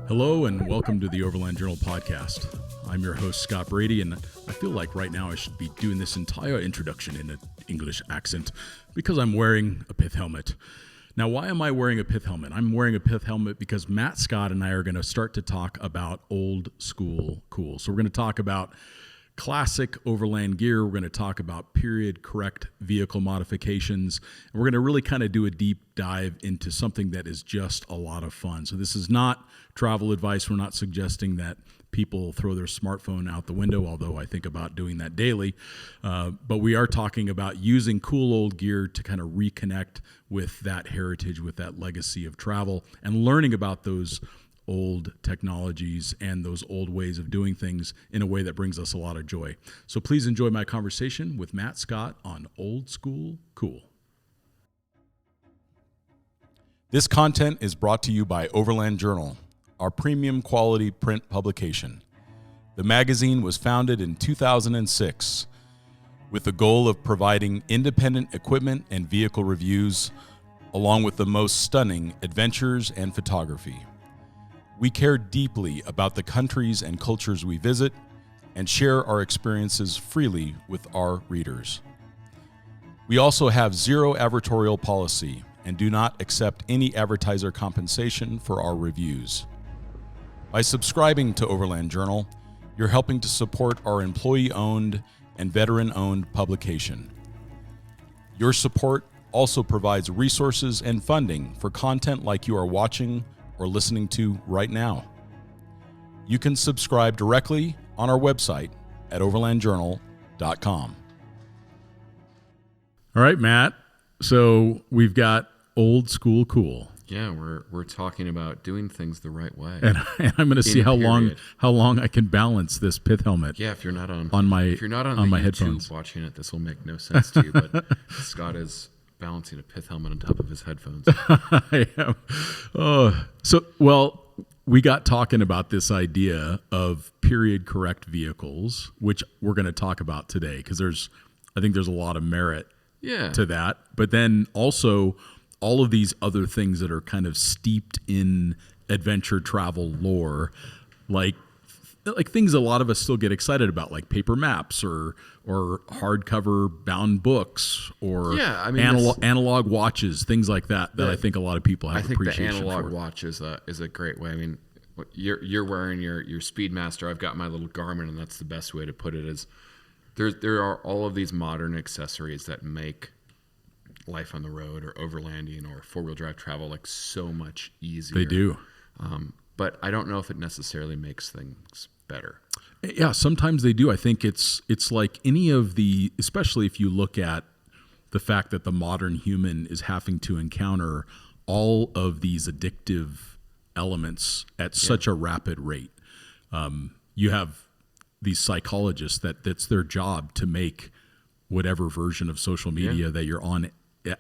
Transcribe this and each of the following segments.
Hello and welcome to the Overland Journal podcast. I'm your host, Scott Brady, and I feel like right now I should be doing this entire introduction in an English accent because I'm wearing a pith helmet. Now, why am I wearing a pith helmet? I'm wearing a pith helmet because Matt, Scott, and I are going to start to talk about old school cool. So we're going to talk about classic overland gear. We're going to talk about period correct vehicle modifications. And we're going to really kind of do a deep dive into something that is just a lot of fun. So this is not travel advice. We're not suggesting that people throw their smartphone out the window, although I think about doing that daily. But we are talking about using cool old gear to kind of reconnect with that heritage, with that legacy of travel, and learning about those old technologies and those old ways of doing things in a way that brings us a lot of joy. So please enjoy my conversation with Matt Scott on Old School Cool. This content is brought to you by Overland Journal, our premium quality print publication. The magazine was founded in 2006 with the goal of providing independent equipment and vehicle reviews, along with the most stunning adventures and photography. We care deeply about the countries and cultures we visit and share our experiences freely with our readers. We also have zero advertorial policy and do not accept any advertiser compensation for our reviews. By subscribing to Overland Journal, you're helping to support our employee-owned and veteran-owned publication. Your support also provides resources and funding for content like you are watching or listening to right now. You can subscribe directly on our website at overlandjournal.com. All right, Matt. So we've got old school cool. Yeah, we're talking about doing things the right way. And I'm going to see how long I can balance this pith helmet. Yeah, if you're not on my YouTube headphones watching it, this will make no sense to you. But Scott is balancing a pith helmet on top of his headphones. I am. We got talking about this idea of period correct vehicles, which we're going to talk about today because I think there's a lot of merit to that. But then also all of these other things that are kind of steeped in adventure travel lore, like things a lot of us still get excited about, like paper maps or hardcover bound books or analog watches, things like that I think a lot of people have appreciation for. I think the analog watch is a great way. I mean, you're wearing your Speedmaster. I've got my little Garmin, and that's the best way to put it. Is there are all of these modern accessories that make life on the road or overlanding or four-wheel drive travel like so much easier. They do. But I don't know if it necessarily makes things better. Yeah, sometimes they do. I think it's like any of the, especially if you look at the fact that the modern human is having to encounter all of these addictive elements at such a rapid rate. You have these psychologists that's their job to make whatever version of social media that you're on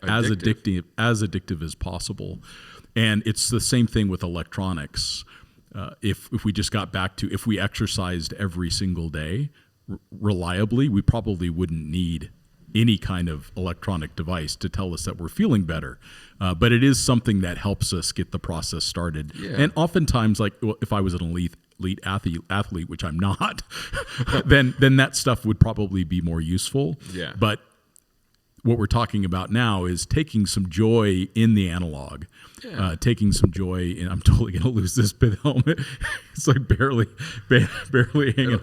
as addictive as possible. And it's the same thing with electronics. If we just got back to, if we exercised every single day reliably, we probably wouldn't need any kind of electronic device to tell us that we're feeling better. But it is something that helps us get the process started. Yeah. And oftentimes, if I was an elite athlete, which I'm not, then that stuff would probably be more useful. Yeah. But what we're talking about now is taking some joy in the analog, taking some joy in, I'm totally going to lose this pith helmet. It's like barely hanging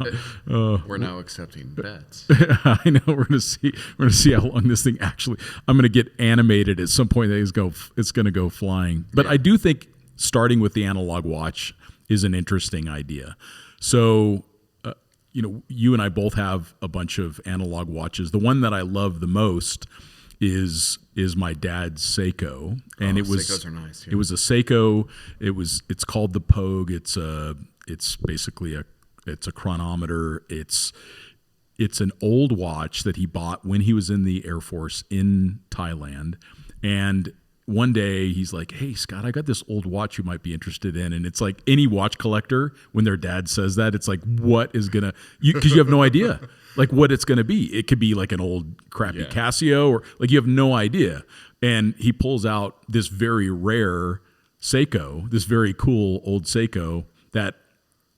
on. We're now accepting bets. I know. We're going to see how long this thing actually, I'm going to get animated at some point. It's going to go flying. But I do think starting with the analog watch is an interesting idea. So, you and I both have a bunch of analog watches. The one that I love the most is my dad's Seiko, and Seikos are nice. Yeah. It was a Seiko. It's called the Pogue. It's basically a chronometer. It's an old watch that he bought when he was in the Air Force in Thailand, and one day he's like, "Hey, Scott, I got this old watch you might be interested in." And it's like any watch collector, when their dad says that, it's like, what is going to, because you have no idea like what it's going to be. It could be like an old crappy Casio, or like you have no idea. And he pulls out this very rare Seiko, this very cool old Seiko that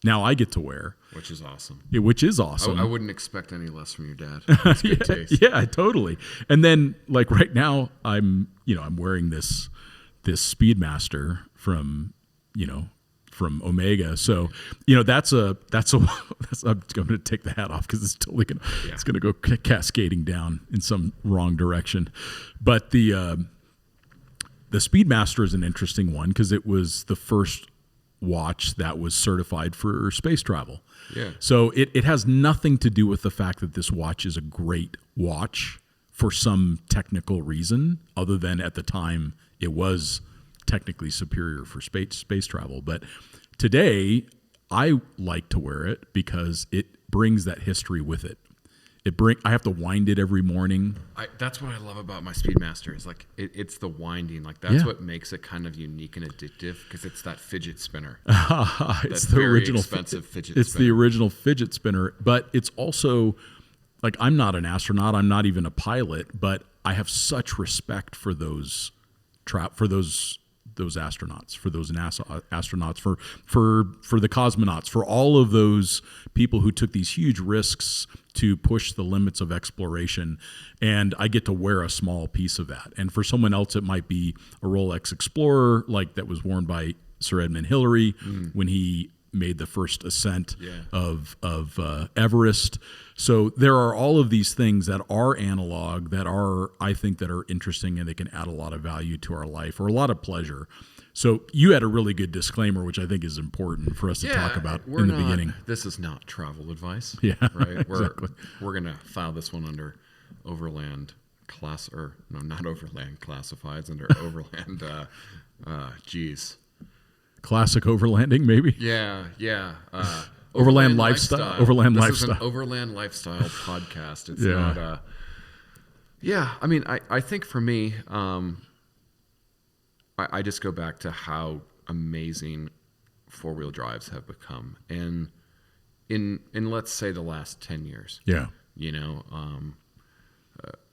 now I get to wear. Which is awesome. Yeah, which is awesome. I wouldn't expect any less from your dad. That's good taste. Yeah, totally. And then like right now I'm wearing this Speedmaster from Omega. So, that's I'm going to take the hat off because it's totally it's going to go cascading down in some wrong direction. But the Speedmaster is an interesting one because it was the first watch that was certified for space travel. Yeah. So it has nothing to do with the fact that this watch is a great watch for some technical reason, other than at the time it was technically superior for space travel. But today I like to wear it because it brings that history with it. I have to wind it every morning. That's what I love about my Speedmaster is like it's the winding. Like that's what makes it kind of unique and addictive because it's that fidget spinner. It's the original expensive fidget spinner. It's the original fidget spinner, but it's also like I'm not an astronaut. I'm not even a pilot, but I have such respect for those astronauts, for those NASA astronauts, for the cosmonauts, for all of those people who took these huge risks to push the limits of exploration. And I get to wear a small piece of that. And for someone else, it might be a Rolex Explorer, like that was worn by Sir Edmund Hillary when he made the first ascent of Everest. So there are all of these things that are analog I think that are interesting, and they can add a lot of value to our life or a lot of pleasure. So you had a really good disclaimer, which I think is important for us to talk about in the beginning. This is not travel advice. Yeah, right. Exactly. We're gonna file this one under Overland not Overland classifieds, under Overland. Classic overlanding, maybe. Yeah. Overland lifestyle. Overland this lifestyle. Is an overland lifestyle podcast. It's not. I mean, I think for me, I just go back to how amazing four-wheel drives have become, and in let's say the last 10 years. Yeah.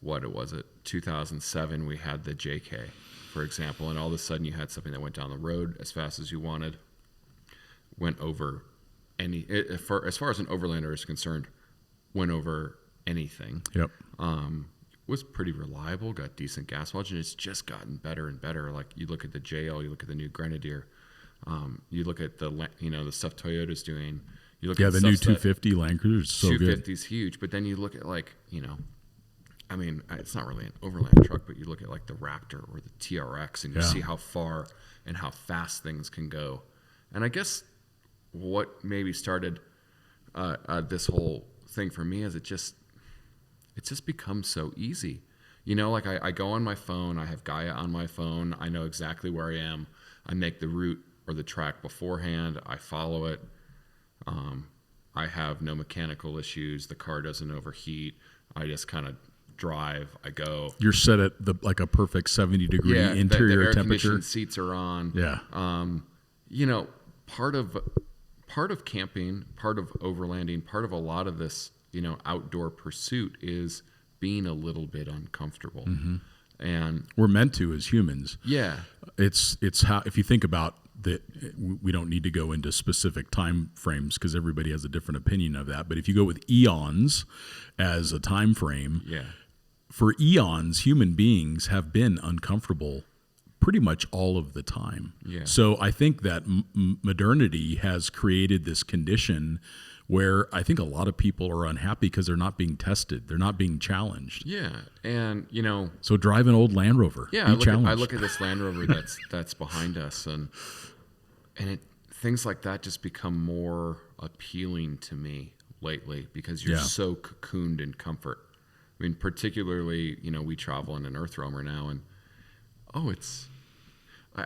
What was it? 2007, we had the JK, for example, and all of a sudden you had something that went down the road as fast as you wanted, went over as far as an overlander is concerned, went over anything. Yep. Was pretty reliable, got decent gas mileage, and it's just gotten better and better. Like you look at the JL, you look at the new Grenadier, you look at the stuff Toyota's doing. You look at the new 250 Land Cruiser is so good. 250 is huge, but then you look at I mean, it's not really an overland truck, but you look at like the Raptor or the TRX, and you see how far and how fast things can go. And I guess what maybe started this whole thing for me is it's just become so easy. Like I go on my phone, I have Gaia on my phone, I know exactly where I am. I make the route or the track beforehand, I follow it. I have no mechanical issues, the car doesn't overheat, I just kind of drive, I go. You're set at a perfect 70-degree interior the air temperature. conditioned seats are on. Yeah. Part of camping, part of overlanding, part of a lot of this, outdoor pursuit is being a little bit uncomfortable. Mm-hmm. And we're meant to as humans. Yeah. It's how, if you think about that, we don't need to go into specific time frames because everybody has a different opinion of that. But if you go with eons as a time frame, for eons, human beings have been uncomfortable pretty much all of the time. Yeah. So I think that modernity has created this condition where I think a lot of people are unhappy because they're not being tested. They're not being challenged. Yeah. And, So drive an old Land Rover. Yeah. I look at this Land Rover that's behind us, and things like that just become more appealing to me lately because you're so cocooned in comfort. I mean, particularly, we travel in an Earth Roamer now, and I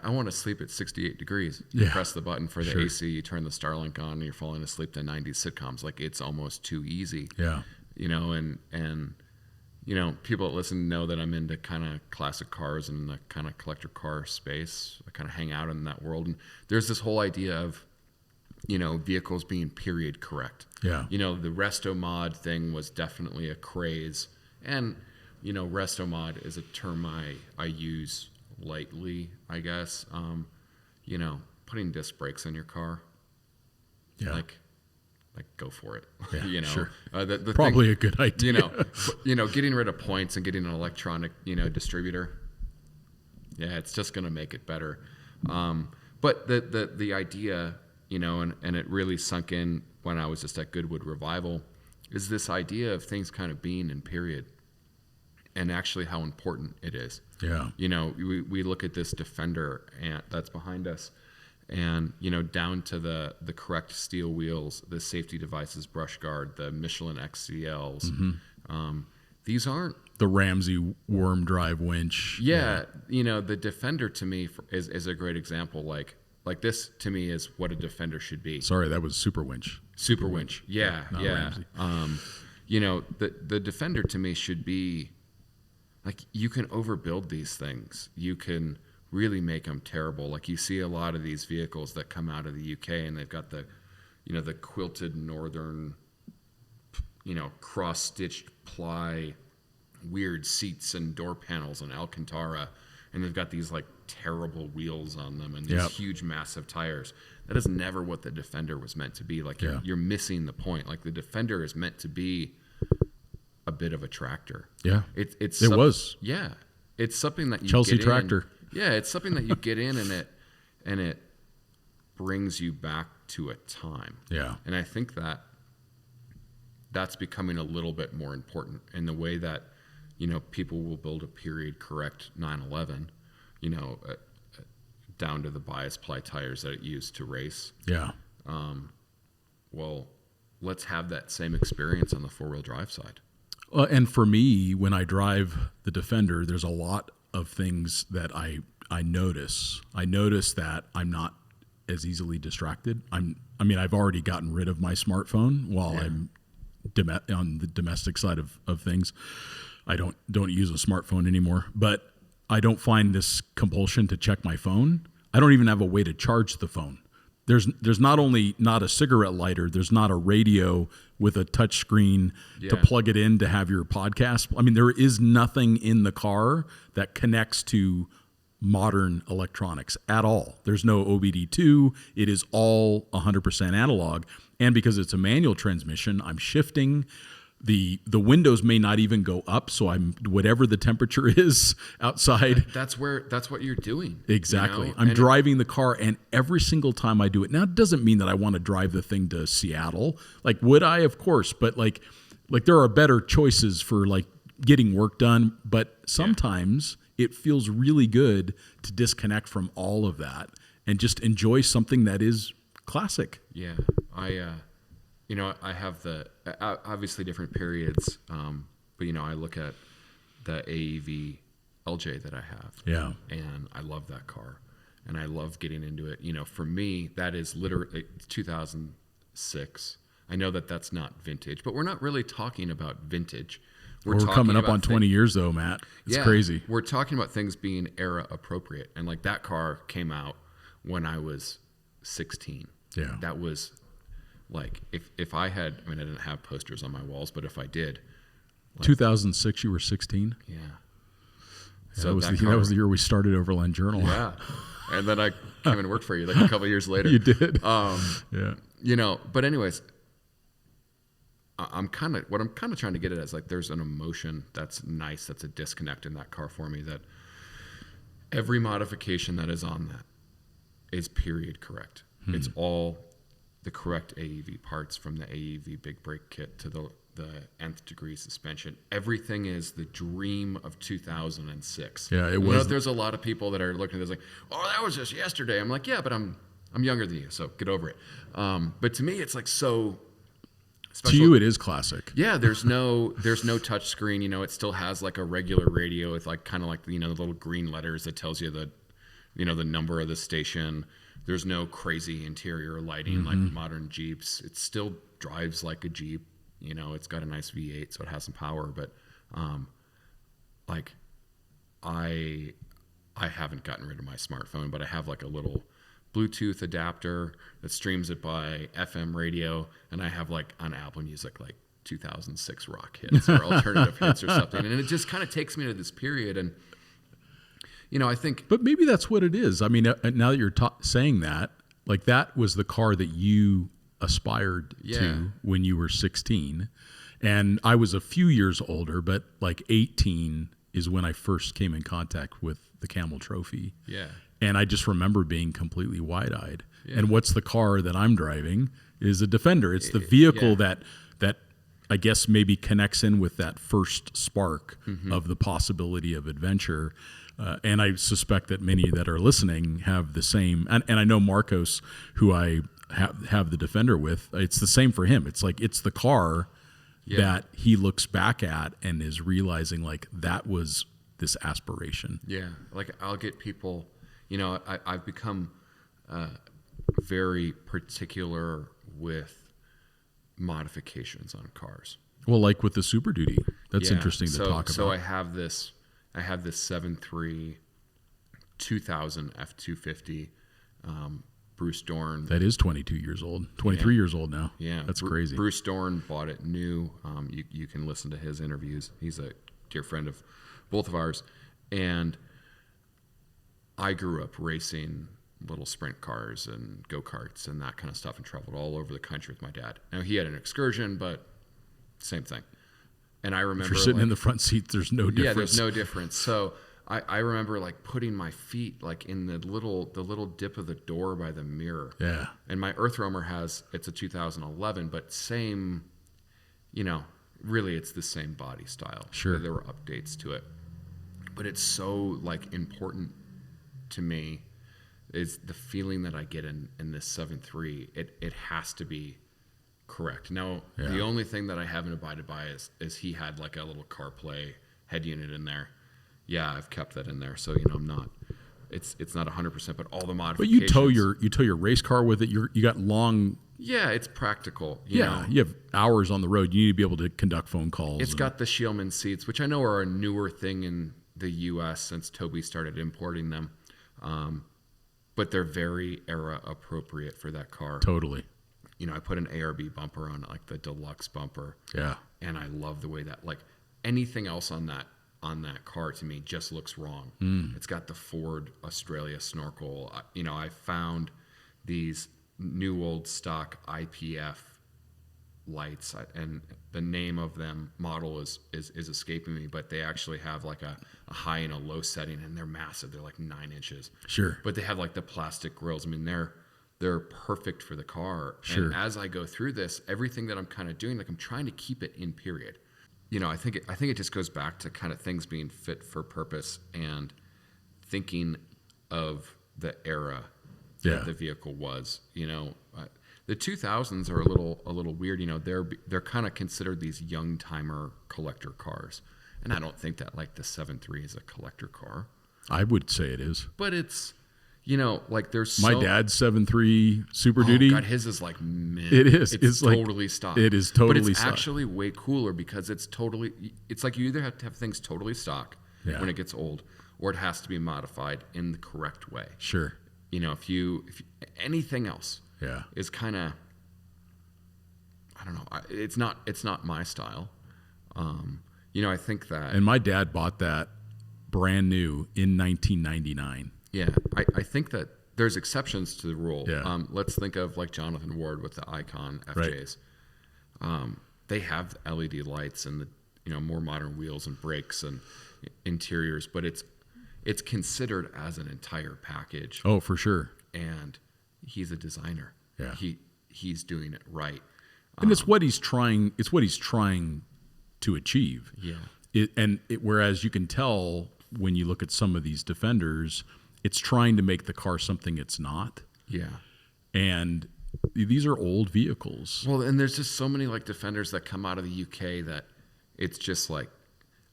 want to sleep at 68 degrees. You press the button for the AC, you turn the Starlink on, and you're falling asleep to 90s sitcoms. Like, it's almost too easy. Yeah. And people that listen know that I'm into kind of classic cars and the kind of collector car space. I kind of hang out in that world. And there's this whole idea of, vehicles being period correct. Yeah. The restomod thing was definitely a craze. And, restomod is a term I use lightly, I guess. Putting disc brakes in your car. Yeah. Like go for it. Yeah, sure. The Probably thing, a good idea. Getting rid of points and getting an electronic, distributor. Yeah, it's just going to make it better. But the idea, and it really sunk in when I was just at Goodwood Revival, is this idea of things kind of being in period, and actually how important it is. Yeah. We look at this Defender that's behind us, and down to the correct steel wheels, the safety devices, brush guard, the Michelin XCLs. Mm-hmm. These aren't the Ramsey worm drive winch. Yeah, the Defender to me is a great example. Like this to me is what a Defender should be. Sorry, that was Super Winch. Super Winch. Yeah. Ramsey. The Defender to me should be like, you can overbuild these things. You can really make them terrible. Like you see a lot of these vehicles that come out of the UK and they've got the quilted northern, cross-stitched ply, weird seats and door panels and Alcantara, and they've got these like terrible wheels on them and these huge massive tires. That is never what the Defender was meant to be. Like you're missing the point. Like the Defender is meant to be a bit of a tractor. Yeah. It was. Yeah. It's something that you Chelsea get tractor. Yeah, it's something that you get in and it brings you back to a time. Yeah. And I think that's becoming a little bit more important in the way that people will build a period correct 911, down to the bias ply tires that it used to race. Yeah. Well, let's have that same experience on the four-wheel drive side. And for me, when I drive the Defender, there's a lot of things that I notice. I notice that I'm not as easily distracted. I've already gotten rid of my smartphone while I'm on the domestic side of things. I don't use a smartphone anymore, but I don't find this compulsion to check my phone. I don't even have a way to charge the phone. There's not only not a cigarette lighter, there's not a radio with a touch screen to plug it in to have your podcast. There is nothing in the car that connects to modern electronics at all. There's no OBD2. It is all 100% analog. And because it's a manual transmission, I'm shifting. The windows may not even go up, so I'm whatever the temperature is outside. That's what you're doing. Exactly. I'm driving the car, and every single time I do it. Now, it doesn't mean that I want to drive the thing to Seattle. Like, would I? Of course, but like there are better choices for like getting work done. But sometimes it feels really good to disconnect from all of that and just enjoy something that is classic. Yeah, I have obviously different periods, but I look at the AEV LJ that I have. Yeah. And I love that car, and I love getting into it. For me, that is literally 2006. I know that that's not vintage, but we're not really talking about vintage. We're coming up on 20 years though, Matt. It's crazy. We're talking about things being era appropriate, and like that car came out when I was 16. Yeah. That was like, if I had, I didn't have posters on my walls, but if I did. 2006, you were 16? Yeah. So that was the year we started Overland Journal. Yeah. And then I came and worked for you like a couple of years later. You did. Yeah. But anyways, what I'm kind of trying to get at is like, there's an emotion that's nice, that's a disconnect in that car for me, that every modification that is on that is period correct. It's all the correct AEV parts, from the AEV big brake kit to the nth degree suspension. Everything is the dream of 2006. Yeah, it was. There's a lot of people that are looking at this like, oh, that was just yesterday. I'm like, yeah, but I'm younger than you, so get over it. But to me, it's like so special. To you, it is classic. Yeah, there's no touch screen. It still has like a regular radio with like kind of like the little green letters that tells you the number of the station. There's no crazy interior lighting like modern Jeeps. It still drives like a Jeep. It's got a nice V8, so it has some power. But Like I haven't gotten rid of my smartphone, but I have like a little Bluetooth adapter that streams it by FM radio, and I have like on Apple Music like 2006 rock hits or alternative hits or something, and it just kind of takes me to this period. And I think, but maybe that's what it is. I mean, now that you're saying that, like that was the car that you aspired to when you were 16, and I was a few years older, but like 18 is when I first came in contact with the Camel Trophy. Yeah. And I just remember being completely wide-eyed. Yeah. And what's the car that I'm driving is a Defender. It's the vehicle that I guess maybe connects in with that first spark of the possibility of adventure. And I suspect that many that are listening have the same. And I know Marcos, who I have the Defender with, it's the same for him. It's like it's the car that he looks back at and is realizing like that was this aspiration. Yeah. Like I'll get people, I've become very particular with modifications on cars. Well, like with the Super Duty, that's interesting to talk about. So I have this 7.3 2000 F250 Bruce Dorn. That is 22 years old, 23 years old now. Yeah, that's crazy. Bruce Dorn bought it new. You can listen to his interviews. He's a dear friend of both of ours, and I grew up racing little sprint cars and go-karts and that kind of stuff, and traveled all over the country with my dad. Now he had an excursion, but same thing. And I remember, if you're sitting in the front seat, there's no difference. Yeah, there's no difference. So I remember like putting my feet like in the little dip of the door by the mirror. Yeah. And my Earth Roamer it's a 2011, but same, really it's the same body style. Sure. There were updates to it, but it's so like important to me is the feeling that I get in this 7.3. It has to be correct. Now, the only thing that I haven't abided by is he had like a little CarPlay head unit in there. Yeah, I've kept that in there. So, I'm not, it's not 100%, but all the modifications. But you tow your race car with it. You got long. Yeah, it's practical. You have hours on the road. You need to be able to conduct phone calls. It's got the Scheelman seats, which I know are a newer thing in the U.S. since Toby started importing them. But they're very era appropriate for that car. Totally. I put an ARB bumper on it, like the deluxe bumper. Yeah. And I love the way that, like, anything else on that car to me just looks wrong. It's got the Ford Australia snorkel. I found these new old stock IPF lights, and the name of them model is escaping me, but they actually have like a high and a low setting, and they're massive. They're like 9 inches. Sure. But they have like the plastic grills. I mean, they're perfect for the car. Sure. And as I go through this, everything that I'm kind of doing, like I'm trying to keep it in period. I think it just goes back to kind of things being fit for purpose and thinking of the era that the vehicle was. The 2000s are a little weird. They're kind of considered these young timer collector cars, and I don't think that like the 7.3 is a collector car. I would say it is, but it's like there's my dad's 7.3 Super Duty. God, his is like mint. It is. It's totally like, stock. It is totally but it's stock. Actually way cooler because it's like you either have to have things totally stock when it gets old, or it has to be modified in the correct way. Sure. If you anything else is kind of, I don't know. It's not my style. I think that. And my dad bought that brand new in 1999. Yeah, I think that there's exceptions to the rule. Yeah. Let's think of like Jonathan Ward with the Icon FJs. Right. They have LED lights and the more modern wheels and brakes and interiors, but it's considered as an entire package. Oh, for sure. And he's a designer. Yeah. He's doing it right. And it's what he's trying. It's what he's trying to achieve. Yeah. Whereas you can tell when you look at some of these Defenders, it's trying to make the car something it's not. Yeah. And these are old vehicles. Well, and there's just so many like Defenders that come out of the UK that it's just like,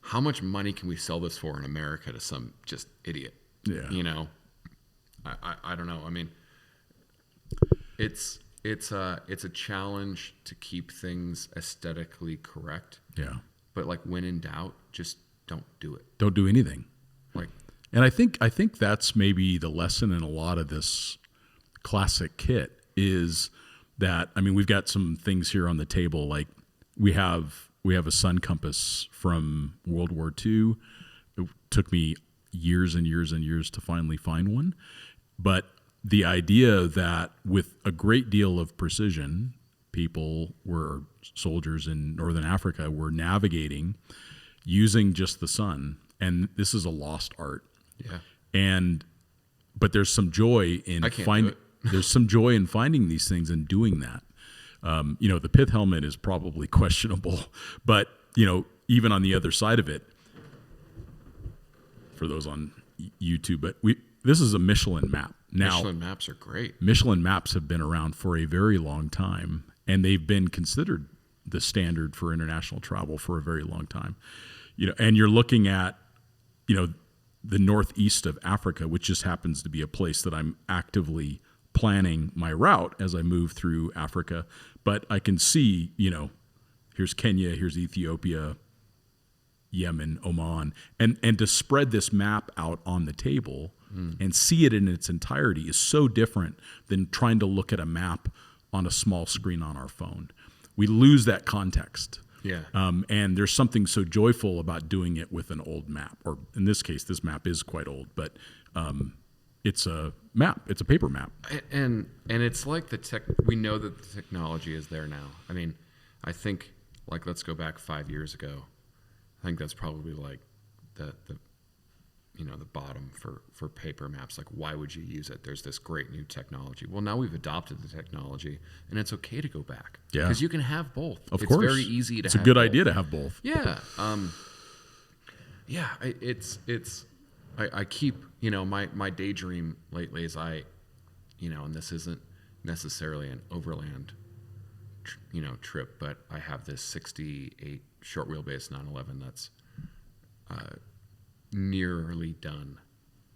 how much money can we sell this for in America to some just idiot? Yeah. I don't know. I mean, it's a challenge to keep things aesthetically correct. Yeah. but like when in doubt, just don't do it. Don't do anything. Like, and I think that's maybe the lesson in a lot of this classic kit is that, I mean, we've got some things here on the table. Like we have a sun compass from World War II. It took me years and years and years to finally find one. But the idea that with a great deal of precision, soldiers in Northern Africa were navigating using just the sun. And this is a lost art. Yeah. But there's some joy in there's some joy in finding these things and doing that. The pith helmet is probably questionable, but even on the other side of it, for those on YouTube, but this is a Michelin map. Now, Michelin maps are great. Michelin maps have been around for a very long time, and they've been considered the standard for international travel for a very long time. And you're looking at, the northeast of Africa, which just happens to be a place that I'm actively planning my route as I move through Africa. But I can see, here's Kenya, here's Ethiopia, Yemen, Oman, and to spread this map out on the table and see it in its entirety is so different than trying to look at a map on a small screen on our phone. We lose that context. Yeah. And there's something so joyful about doing it with an old map, or in this case, this map is quite old, but it's a map. It's a paper map. And it's like we know that the technology is there now. I mean, I think, like, let's go back 5 years ago. I think that's probably like the bottom for paper maps. Like, why would you use it? There's this great new technology. Well, now we've adopted the technology, and it's okay to go back. Yeah. Because you can have both. Of course. It's very easy to have both. It's a good idea to have both. Yeah. I keep, my daydream lately is and this isn't necessarily an overland, trip, but I have this 68 short wheelbase 911 that's nearly done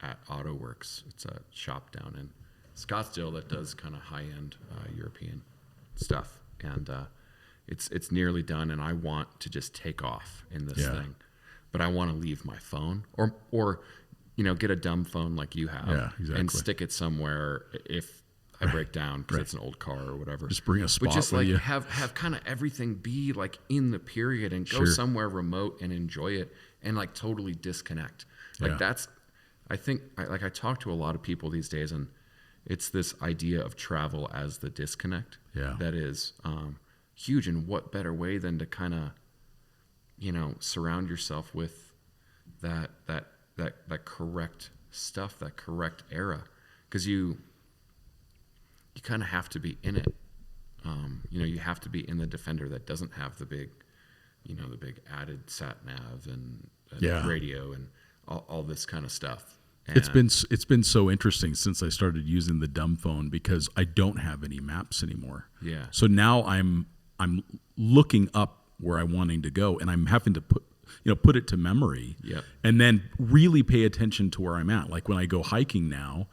at AutoWorks. It's a shop down in Scottsdale that does kind of high-end European stuff, and it's nearly done. And I want to just take off in this thing, but I want to leave my phone or get a dumb phone like you have, and stick it somewhere if I break down because it's an old car or whatever. Just bring a spot. But just like you. have kind of everything be like in the period and go somewhere remote and enjoy it and like totally disconnect. Like that's, I think, I talk to a lot of people these days, and it's this idea of travel as the disconnect. That is huge. And what better way than to kind of, surround yourself with that correct stuff, that correct era, because you kind of have to be in it. You have to be in the Defender that doesn't have the big added sat nav and radio and all this kind of stuff. And it's been so interesting since I started using the dumb phone, because I don't have any maps anymore. Yeah. So now I'm looking up where I'm wanting to go, and I'm having to put it to memory. Yep. And then really pay attention to where I'm at. Like when I go hiking now,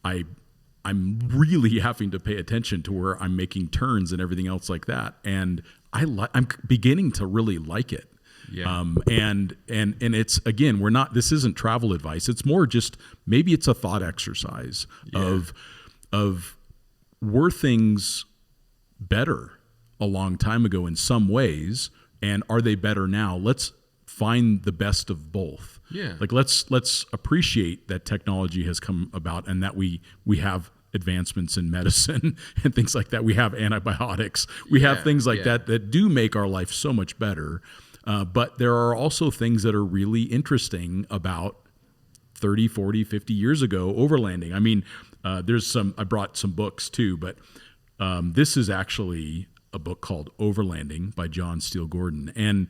I'm really having to pay attention to where I'm making turns and everything else like that. And I'm beginning to really like it. Yeah. And it's, again, this isn't travel advice. It's more just, maybe it's a thought exercise of were things better a long time ago in some ways, and are they better now? Let's find the best of both. Yeah. Like let's appreciate that technology has come about, and that we have advancements in medicine and things like that. We have antibiotics. We have things like that do make our life so much better. But there are also things that are really interesting about 30, 40, 50 years ago, overlanding. I mean, I brought some books too, but this is actually a book called Overlanding by John Steele Gordon. And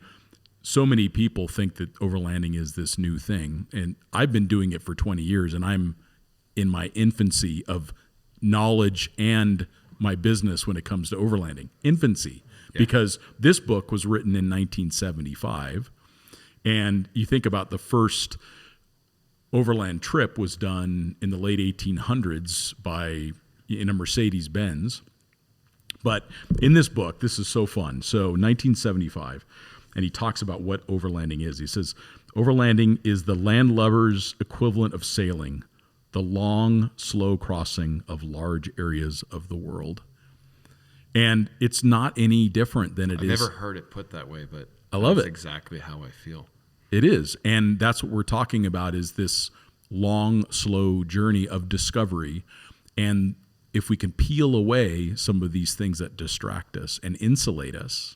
so many people think that overlanding is this new thing. And I've been doing it for 20 years, and I'm in my infancy of knowledge and my business when it comes to overlanding. Infancy. Yeah. Because this book was written in 1975, and you think about the first overland trip was done in the late 1800s in a Mercedes-Benz. But in this book, this is so fun. So 1975, and he talks about what overlanding is. He says, overlanding is the landlubber's equivalent of sailing, the long, slow crossing of large areas of the world. And it's not any different than it is. I've never heard it put that way, but I love it. Exactly how I feel. It is. And that's what we're talking about, is this long, slow journey of discovery. And if we can peel away some of these things that distract us and insulate us,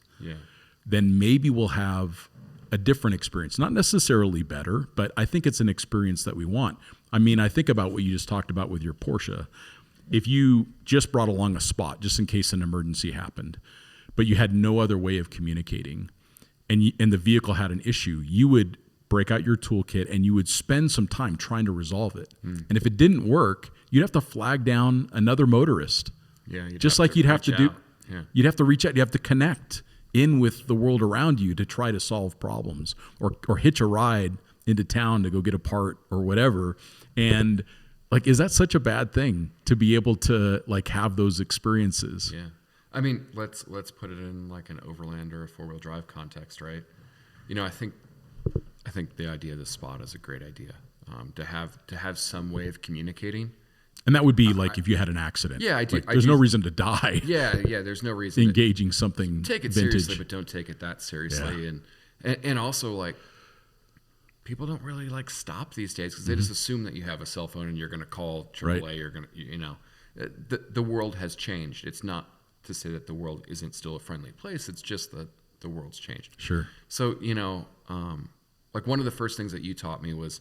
then maybe we'll have a different experience. Not necessarily better, but I think it's an experience that we want. I mean, I think about what you just talked about with your Porsche. If you just brought along a spot just in case an emergency happened, but you had no other way of communicating, and the vehicle had an issue, you would break out your toolkit and you would spend some time trying to resolve it. And if it didn't work, you'd have to flag down another motorist. Yeah, just like you'd have to do. Yeah. You'd have to reach out. You have to connect in with the world around you to try to solve problems, or hitch a ride into town to go get a part or whatever. And like, is that such a bad thing to be able to like have those experiences? Yeah. I mean, let's put it in like an overland or a 4-wheel drive context, right? You know, I think the idea of the spot is a great idea. To have some way of communicating. And that would be like if you had an accident. Yeah, I do. Like, there's no reason to die. Yeah, there's no reason. Engaging something take it vintage. seriously, but don't take it that seriously. Yeah. And also, like, people don't really like stop these days because they just assume that you have a cell phone and you're going to call AAA. Right. You're going to, you know, the world has changed. It's not to say that the world isn't still a friendly place. It's just that the world's changed. Sure. So, you know, like one of the first things that you taught me was,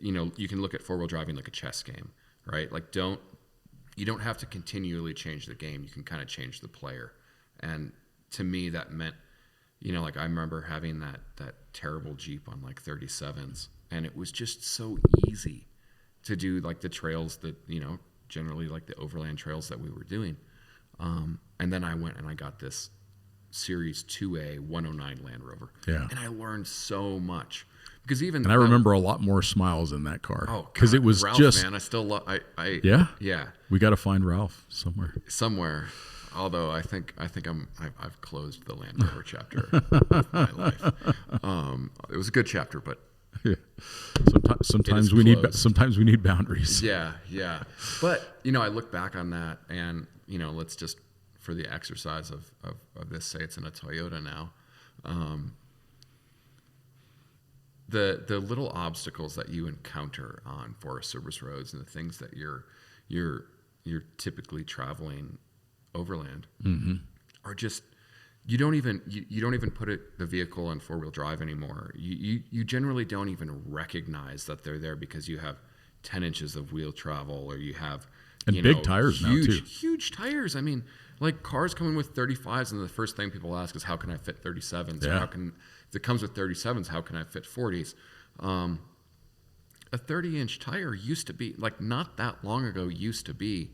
you know, you can look at 4-wheel driving like a chess game, right? Like you don't have to continually change the game. You can kind of change the player. And to me, that meant, you know, like I remember having that terrible Jeep on like 37s, and it was just so easy to do like the trails that, you know, generally like the overland trails that we were doing. And then I went and I got this Series 2A 109 Land Rover. Yeah. And I learned so much. Because I remember a lot more smiles in that car. Oh, because it was Ralph, just, man, I still love. Yeah. We got to find Ralph somewhere. Although I've closed the Land Rover chapter of my life. It was a good chapter, but yeah. Sometimes we need boundaries. Yeah. But you know, I look back on that, and you know, let's just, for the exercise of this, say it's in a Toyota now. The little obstacles that you encounter on Forest Service roads and the things that you're typically traveling overland are just, you don't even put the vehicle in 4-wheel drive anymore. You generally don't even recognize that they're there because you have 10 inches of wheel travel, or you have big tires now too. Huge tires. I mean, like cars coming with 35s, and the first thing people ask is, how can I fit 37s? Yeah. If it comes with 37s, how can I fit 40s? A 30-inch tire used to be, like, not that long ago, used to be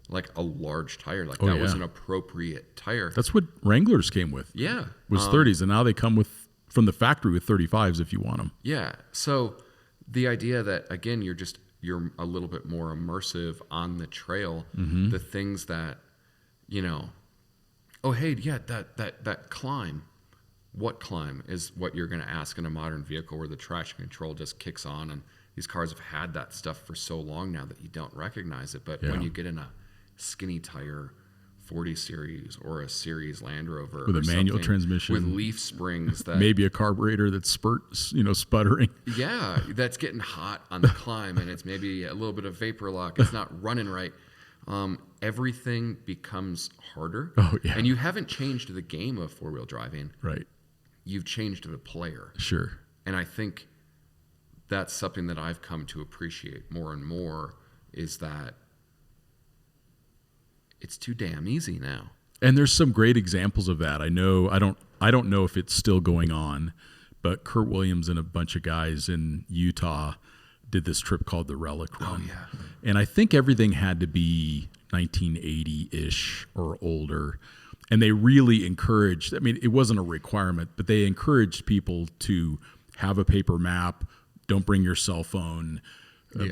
like a large tire. Like that was an appropriate tire. That's what Wranglers came with. Yeah. Was 30s, and now they come from the factory with 35s if you want them. Yeah. So the idea that, again, you're a little bit more immersive on the trail, the things that, you know, oh, hey, yeah, that climb. What climb is what you're going to ask in a modern vehicle where the traction control just kicks on, and these cars have had that stuff for so long now that you don't recognize it. But when you get in a skinny tire 40 series or a series Land Rover with a manual transmission with leaf springs, that maybe a carburetor that's sputtering. Yeah, that's getting hot on the climb, and it's maybe a little bit of vapor lock. It's not running right. Everything becomes harder. Oh, yeah. And you haven't changed the game of 4-wheel driving. Right. You've changed the player. Sure. And I think that's something that I've come to appreciate more and more, is that it's too damn easy now. And there's some great examples of that. I don't know if it's still going on, but Kurt Williams and a bunch of guys in Utah did this trip called the Relic Run. Oh, yeah. And I think everything had to be 1980-ish or older. And they really encouraged, I mean, it wasn't a requirement, but they encouraged people to have a paper map, don't bring your cell phone,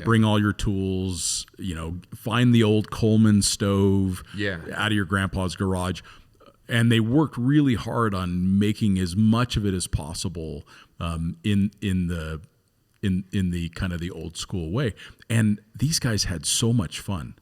bring all your tools, you know, find the old Coleman stove out of your grandpa's garage. And they worked really hard on making as much of it as possible in the kind of the old school way. And these guys had so much fun.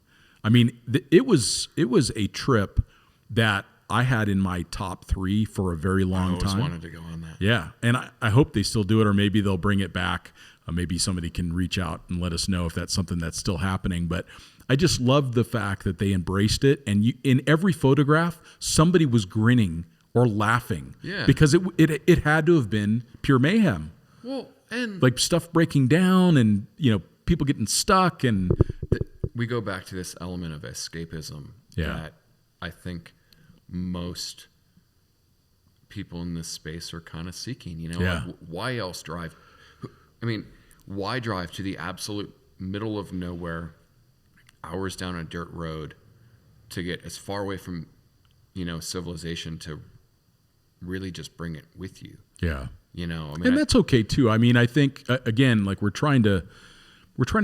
I mean, it was a trip that I had in my top 3 for a very long time. I always wanted to go on that. Yeah, and I hope they still do it, or maybe they'll bring it back. Maybe somebody can reach out and let us know if that's something that's still happening. But I just loved the fact that they embraced it, and in every photograph, somebody was grinning or laughing, because it had to have been pure mayhem. Well, and like stuff breaking down, and people getting stuck, and we go back to this element of escapism that I think most people in this space are kind of seeking. Like, why else drive? I mean, why drive to the absolute middle of nowhere, hours down a dirt road, to get as far away from civilization, to really just bring it with you? Yeah. And that's okay too. I mean, I think again, like we're trying to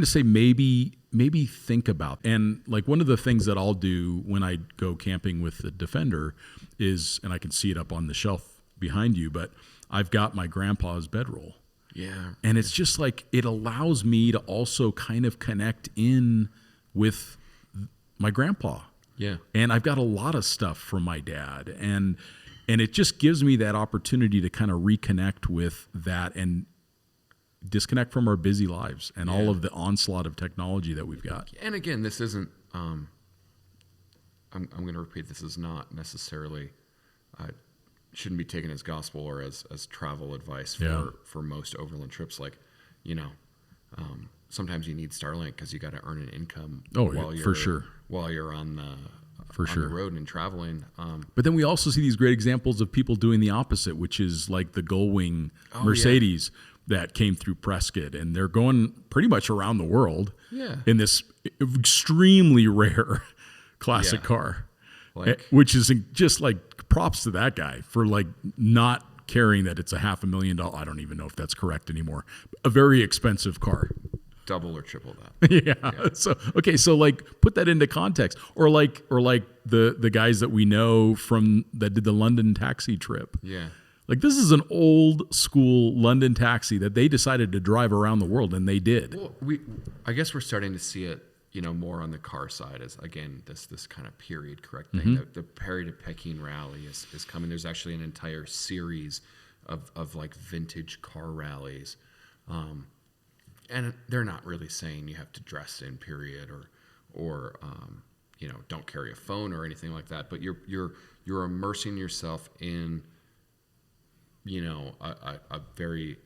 say maybe think about. And like one of the things that I'll do when I go camping with the Defender is, and I can see it up on the shelf behind you, but I've got my grandpa's bedroll. Yeah. And it's just like, it allows me to also kind of connect in with my grandpa. Yeah. And I've got a lot of stuff from my dad, and it just gives me that opportunity to kind of reconnect with that and disconnect from our busy lives and all of the onslaught of technology that we've got. And again, this isn't, I'm going to repeat, this is not necessarily, shouldn't be taken as gospel or as travel advice for most overland trips. Like, sometimes you need Starlink because you got to earn an income while you're on the road and traveling. But then we also see these great examples of people doing the opposite, which is like the Gullwing Mercedes that came through Prescott, and they're going pretty much around the world in this extremely rare classic car, which is just like props to that guy for like not caring that it's $500,000. I don't even know if that's correct anymore. A very expensive car. Double or triple that. So like put that into context, or like the guys that we know that did the London taxi trip. Yeah. Like this is an old school London taxi that they decided to drive around the world, and they did. Well, I guess we're starting to see it, more on the car side, as again this kind of period correct thing. Mm-hmm. The Perry to Peking rally is coming. There's actually an entire series of like vintage car rallies. And they're not really saying you have to dress in period or don't carry a phone or anything like that. But you're immersing yourself in a very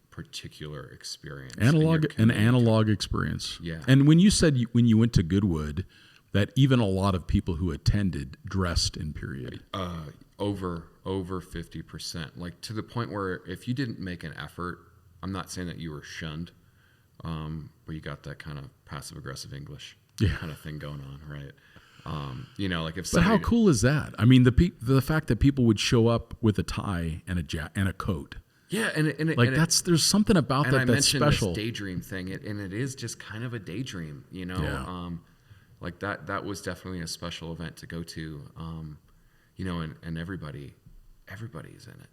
particular experience. An analog experience. Yeah. And when you said when you went to Goodwood, that even a lot of people who attended dressed in period. Over 50%. Like to the point where if you didn't make an effort, I'm not saying that you were shunned. But you got that kind of passive aggressive English kind of thing going on, right? Like if. But how cool is that? I mean, the fact that people would show up with a tie and a coat. Yeah, and there's something about that that's special. And I mentioned this daydream thing, and it is just kind of a daydream, like that was definitely a special event to go to, and everybody's in it,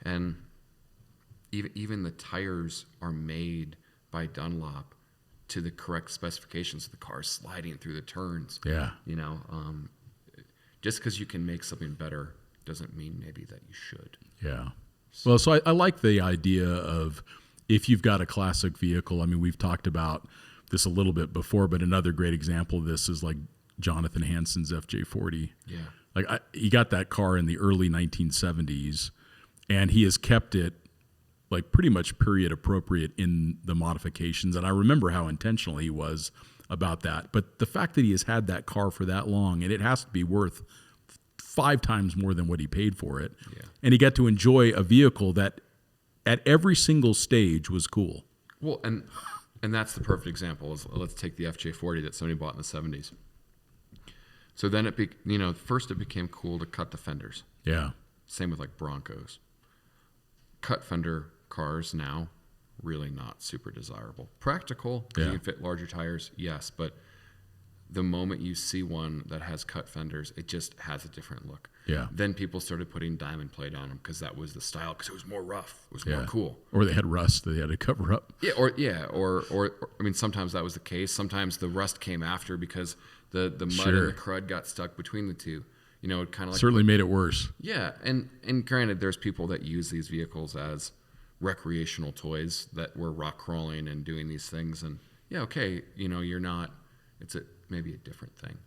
and even the tires are made by Dunlop to the correct specifications of the car sliding through the turns. Yeah. Just because you can make something better doesn't mean maybe that you should. Yeah. Well, so I like the idea of if you've got a classic vehicle. I mean, we've talked about this a little bit before, but another great example of this is like Jonathan Hanson's FJ40. Yeah. Like he got that car in the early 1970s, and he has kept it like pretty much period appropriate in the modifications. And I remember how intentional he was about that. But the fact that he has had that car for that long, and it has to be worth 5 times more than what he paid for it. Yeah. And he got to enjoy a vehicle that at every single stage was cool. Well, and that's the perfect example. Let's take the FJ40 that somebody bought in the 70s. So then first it became cool to cut the fenders. Yeah. Same with like Broncos. Cut fender cars now, really not super desirable. Practical, because you can fit larger tires, yes, but the moment you see one that has cut fenders, it just has a different look. Yeah. Then people started putting diamond plate on them because that was the style, because it was more rough, it was more cool. Or they had rust that they had to cover up. Or I mean, sometimes that was the case. Sometimes the rust came after because the mud and the crud got stuck between the two. You know, it kind of like certainly made it worse. Yeah, and granted, there's people that use these vehicles as recreational toys that were rock crawling and doing these things, and yeah, okay, you know, you're not. It's maybe a different thing,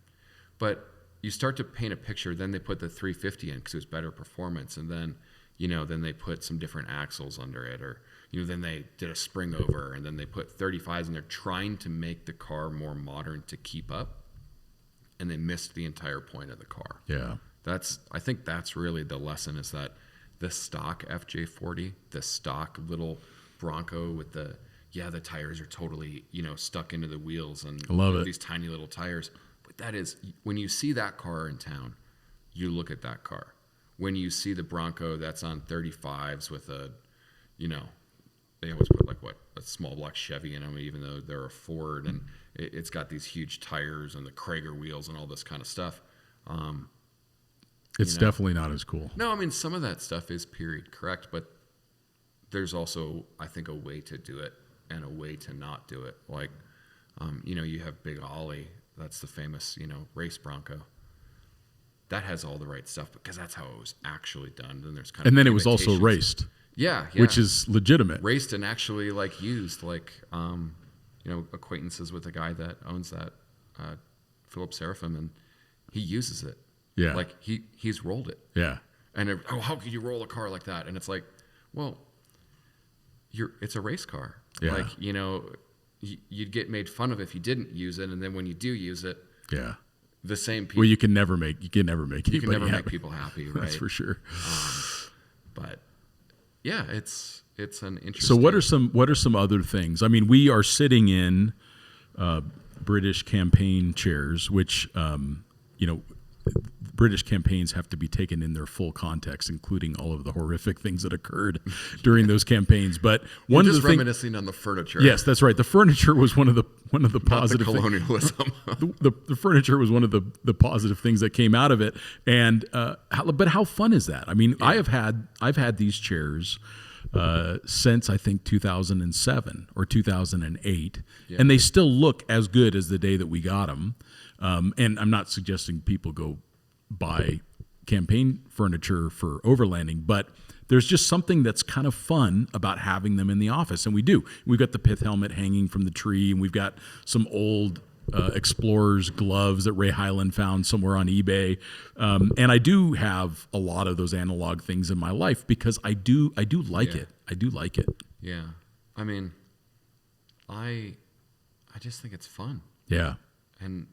but you start to paint a picture. Then they put the 350 in because it was better performance, and then then they put some different axles under it, or then they did a spring over, and then they put 35s, and they're trying to make the car more modern to keep up. And they missed the entire point of the car. Yeah. I think that's really the lesson, is that the stock FJ40, the stock little Bronco with the tires are totally, stuck into the wheels, and I love it. These tiny little tires. But that is, when you see that car in town, you look at that car. When you see the Bronco that's on 35s with they always put a small block Chevy in them, even though they're a Ford, and it's got these huge tires and the Krager wheels and all this kind of stuff. It's definitely not as cool. No, I mean, some of that stuff is period correct, but there's also, I think, a way to do it and a way to not do it. Like, you have Big Ollie, that's the famous, race Bronco. That has all the right stuff because that's how it was actually done. Then there's then it was also raced. Yeah, which is legitimate. Raced and actually used, acquaintances with the guy that owns that, Philip Seraphim, and he uses it. Yeah. Like he's rolled it. Yeah. And how could you roll a car like that? And it's like, well, it's a race car. Yeah. Like, you'd get made fun of if you didn't use it, and then when you do use it, yeah, the same people. Well, you can never make people happy, right? That's for sure. But yeah, it's an interesting. So what are some other things? I mean, we are sitting in British campaign chairs, which British campaigns have to be taken in their full context, including all of the horrific things that occurred during those campaigns. But one of the reminiscing on the furniture. Yes, that's right. The furniture was one of the positive Not the colonialism. the furniture was one of the positive things that came out of it. And but how fun is that? I mean, yeah. I've had these chairs since I think 2007 or 2008, and they still look as good as the day that we got them. And I'm not suggesting people go buy campaign furniture for overlanding, but there's just something that's kind of fun about having them in the office. And we do. We've got the pith helmet hanging from the tree, and we've got some old Explorer's gloves that Ray Hyland found somewhere on eBay. And I do have a lot of those analog things in my life because I do like it. I do like it. Yeah. I mean, I just think it's fun. Yeah. And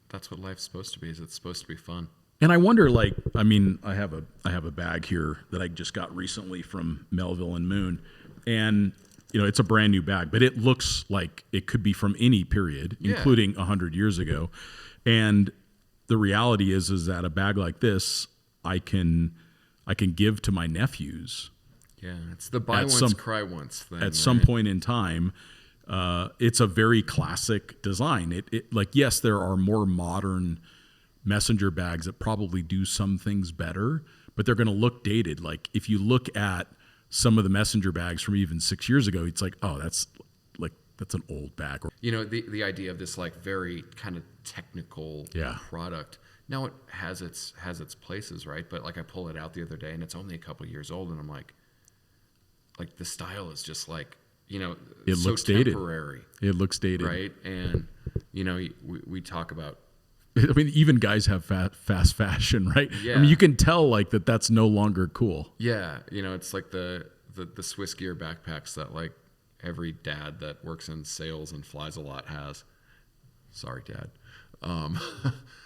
that's what life's supposed to be, is it's supposed to be fun. And I wonder, I have a bag here that I just got recently from Melville and Moon, and it's a brand new bag, but it looks like it could be from any period, including 100 years ago. And the reality is that a bag like this, I can give to my nephews. Yeah, it's the buy once, cry once thing. At some point in time. It's a very classic design. Yes, there are more modern messenger bags that probably do some things better, but they're going to look dated. Like if you look at some of the messenger bags from even 6 years ago, it's like, oh, that's an old bag. The idea of this very kind of technical product. Now it has its places, right? But I pull it out the other day and it's only a couple years old, and I'm like the style is just it so looks dated. Temporary. It looks dated, right? And we talk about. I mean, even guys have fast fashion, right? Yeah. I mean, you can tell that's no longer cool. Yeah, it's like the Swiss gear backpacks that every dad that works in sales and flies a lot has. Sorry, Dad.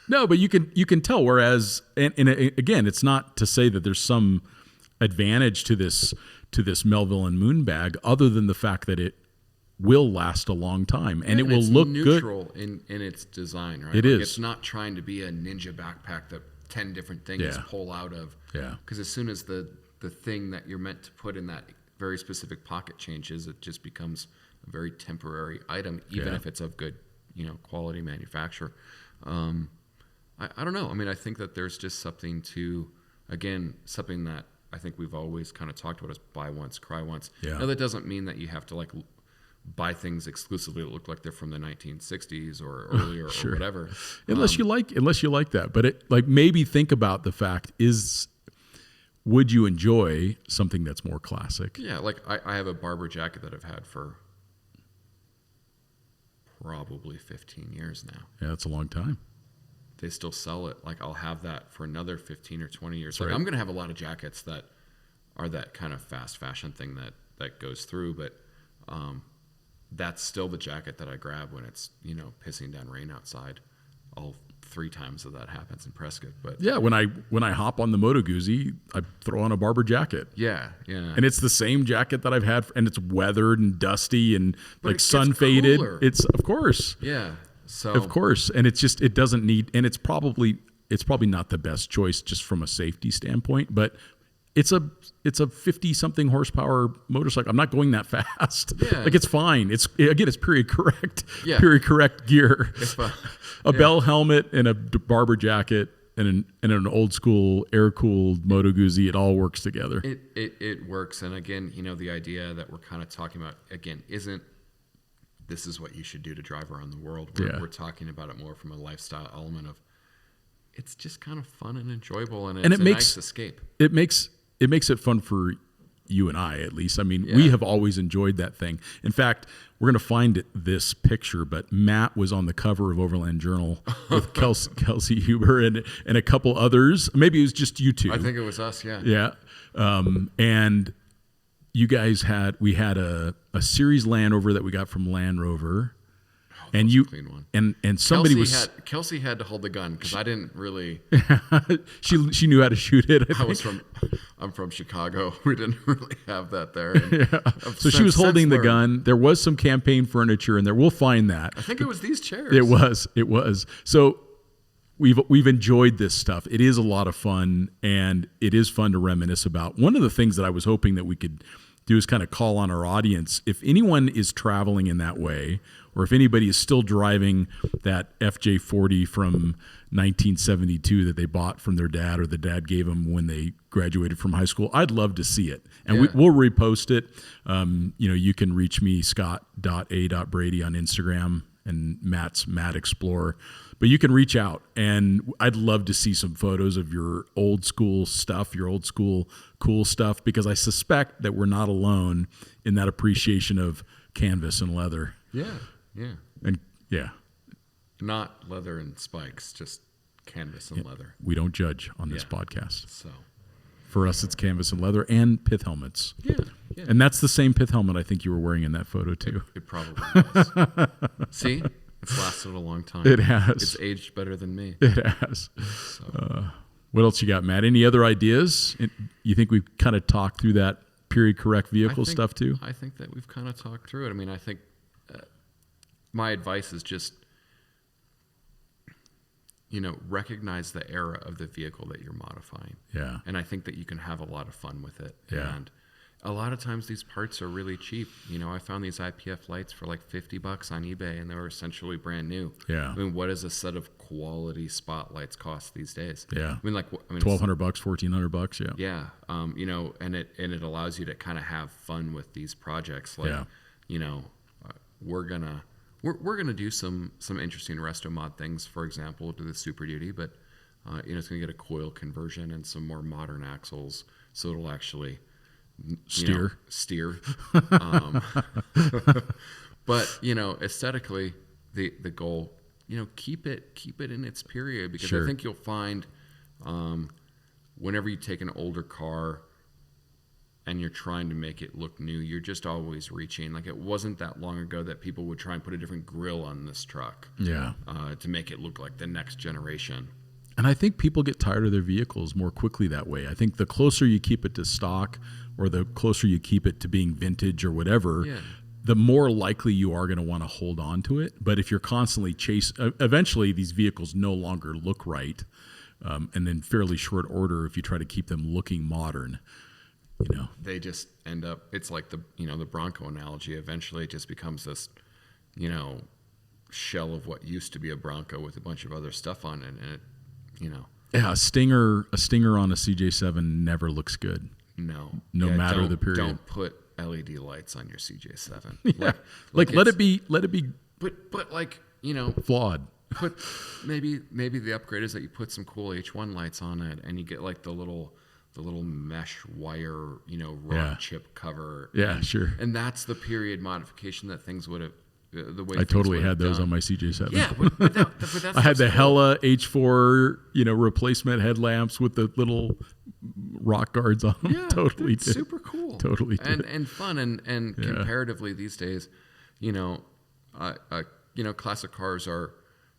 No, but you can tell. Whereas, and again, it's not to say that there's some advantage to this Melville and Moon bag, other than the fact that it will last a long time and it will look neutral good in its design, right? It is. It's not trying to be a ninja backpack that 10 different things pull out of. Yeah. Because as soon as the thing that you're meant to put in that very specific pocket changes, it just becomes a very temporary item, even if it's of good quality manufacturer. I don't know. I mean, I think that there's just something that I think we've always kind of talked about is buy once, cry once. Yeah. Now, that doesn't mean that you have to buy things exclusively that look like they're from the 1960s or earlier Sure. or whatever. Unless you like that. But maybe think about the fact would you enjoy something that's more classic? Yeah, like I have a Barber jacket that I've had for probably 15 years now. Yeah, that's a long time. They still sell it. Like, I'll have that for another 15 or 20 years. Right. I'm going to have a lot of jackets that are that kind of fast fashion thing that goes through, but that's still the jacket that I grab when it's, pissing down rain outside. All 3 times that happens in Prescott. But yeah, when I hop on the Moto Guzzi, I throw on a Barber jacket. Yeah. And it's the same jacket that I've had, and it's weathered and dusty and but sun faded. Cooler. It's of course. Yeah. So of course, and it doesn't need, and it's probably not the best choice just from a safety standpoint, but it's a 50-something horsepower motorcycle. I'm not going that fast. Yeah. Like, it's fine. It's period correct. Yeah. Period correct gear. A yeah. bell helmet and a Barber jacket and an old school air cooled Moto Guzzi. It all works together. It works. And again, the idea that we're kind of talking about again isn't this is what you should do to drive around the world. We're talking about it more from a lifestyle element of it's just kind of fun and enjoyable, and it's a nice escape. It makes it fun for you and I, at least. I mean, Yeah. we have always enjoyed that thing. In fact, we're going to find this picture, but Matt was on the cover of Overland Journal with Kelsey Huber and a couple others. Maybe it was just you two. I think it was us, yeah. Yeah. And you guys had a series Land Rover that we got from Land Rover. And a clean one. And somebody Kelsey had to hold the gun because I didn't really. she knew how to shoot it. I'm from Chicago. We didn't really have that there. And so she was holding the gun. There was some campaign furniture in there. We'll find that. I think it was these chairs. It was. So we've enjoyed this stuff. It is a lot of fun, and it is fun to reminisce about. One of the things that I was hoping that we could do is kind of call on our audience. If anyone is traveling in that way, or if anybody is still driving that FJ40 from 1972 that they bought from their dad or the dad gave them when they graduated from high school, I'd love to see it. And we'll repost it. You can reach me, scott.a.brady on Instagram, and Matt's Matt Explorer. But you can reach out, and I'd love to see some photos of your old school stuff, your old school cool stuff, because I suspect that we're not alone in that appreciation of canvas and leather. Yeah, yeah. And yeah. Not leather and spikes, just canvas and leather. We don't judge on this podcast. So for us, it's canvas and leather and pith helmets. Yeah. And that's the same pith helmet I think you were wearing in that photo too. It probably was. See? It's lasted a long time. It has. It's aged better than me. It has. So. What else you got, Matt? Any other ideas? You think we've kind of talked through that period correct vehicle stuff too? I think that we've kind of talked through it. I mean, I think my advice is just, recognize the era of the vehicle that you're modifying. Yeah. And I think that you can have a lot of fun with it. Yeah. And a lot of times these parts are really cheap. I found these IPF lights for like $50 on eBay, and they were essentially brand new. Yeah. I mean, what does a set of quality spotlights cost these days? Yeah. $1,200, $1,400. Yeah. Yeah. And it allows you to kind of have fun with these projects. We're gonna do some interesting resto mod things. For example, do the Super Duty, but it's gonna get a coil conversion and some more modern axles, so it'll actually steer. But aesthetically, the goal, keep it in its period, because Sure. I think you'll find whenever you take an older car and you're trying to make it look new, you're just always reaching. Like, it wasn't that long ago that people would try and put a different grill on this truck, Yeah. To make it look like the next generation. And I think people get tired of their vehicles more quickly that way. I think the closer you keep it to stock, or the closer you keep it to being vintage or whatever, the more likely you are going to want to hold on to it. But if you're constantly eventually these vehicles no longer look right. And in fairly short order, if you try to keep them looking modern, they just end up, it's like the Bronco analogy. Eventually it just becomes this, shell of what used to be a Bronco with a bunch of other stuff on it, and it, you know. Yeah, a stinger on a CJ7 never looks good. No matter the period. Don't put LED lights on your CJ7. Yeah. Like let it be. But like, you know, flawed. Put maybe the upgrade is that you put some cool H1 lights on it, and you get like the little mesh wire, you know, rock chip cover. Yeah, sure. And that's the period modification that things would have. The way I totally had those on my CJ7. Yeah, but that's I had the cool. Hella H4, you know, replacement headlamps with the little rock guards on them. Yeah, totally did. Super cool. Totally did. And fun and comparatively these days, you know, classic cars are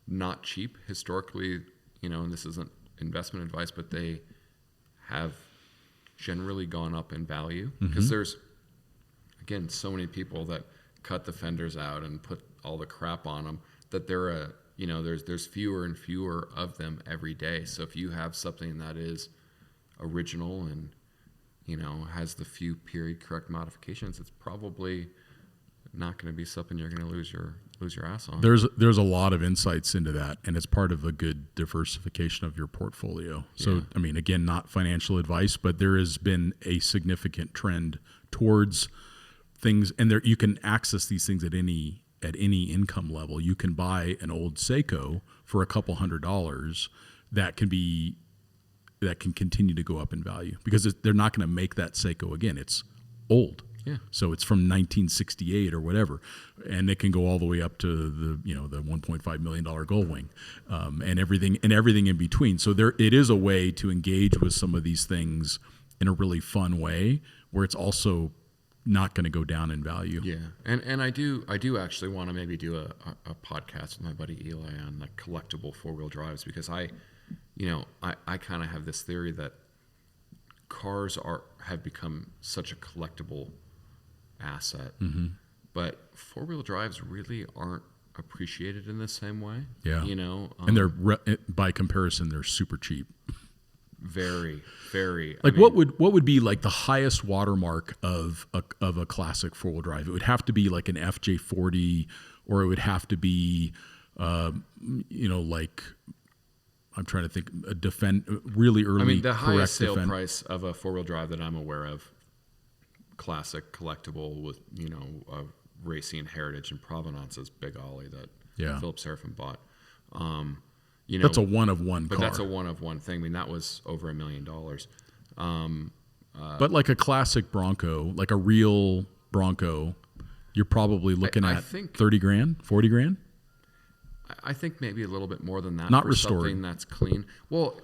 not cheap historically, you know, and this isn't investment advice, but they have generally gone up in value because there's, again, so many people that cut the fenders out and put all the crap on them that there's fewer and fewer of them every day. So if you have something that is original and, you know, has the few period correct modifications, it's probably not going to be something you're going to lose your ass on. There's a lot of insights into that, and it's part of a good diversification of your portfolio. So, I mean, again, not financial advice, but there has been a significant trend towards things, and there you can access these things at any income level. You can buy an old Seiko for a couple $100 that can continue to go up in value because they're not going to make that Seiko again. It's old. Yeah. So it's from 1968 or whatever, and it can go all the way up to the $1.5 million Gullwing, and everything in between. So it is a way to engage with some of these things in a really fun way where it's also not going to go down in value. Yeah, and I do actually want to maybe do a podcast with my buddy Eli on like collectible 4-wheel drives because I kind of have this theory that cars have become such a collectible asset, but 4-wheel drives really aren't appreciated in the same way. Yeah, you know, and they're by comparison they're super cheap. Very, very. Like, what would be like the highest watermark of a classic 4-wheel drive? It would have to be like an FJ40, or it would have to be, like I'm trying to think, a really early. I mean, the highest sale price of a 4-wheel drive that I'm aware of, classic collectible with racing heritage and provenance, is Big Ollie that Philip Serafin bought. That's a one-of-one car. But that's a one-of-one thing. I mean, that was over $1 million. But like a classic Bronco, like a real Bronco, you're probably looking at $30,000, $40,000. I think maybe a little bit more than that. Not for restored. Something that's clean. Well,